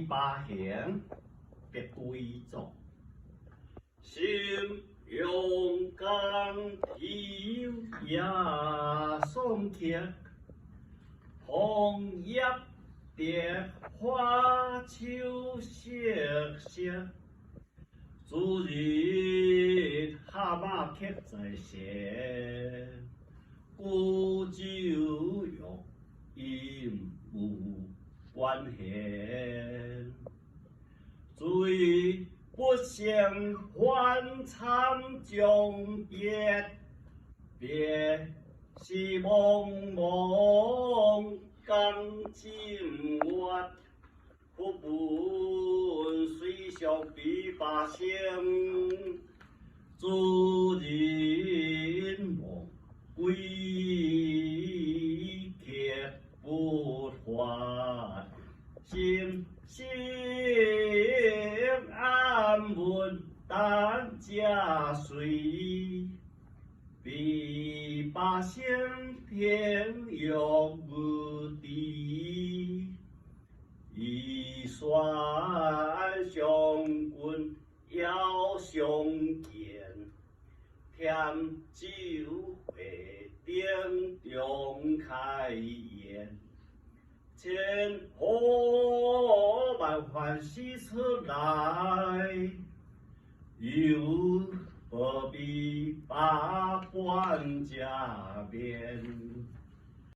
八贤别贵重，心勇敢体也送客，红叶蝶花秋色色。 昨日蛤蟆客在舌，古酒欲饮无关闲。醉不相还参将别，别是茫茫江浸月。 苦本虽小比八仙，主人梦归客不还，心性安稳但家随，比八仙天有无敌。 一算相君要相见，添酒会顶中开颜，千呼万唤始出来，又何必把关加冕？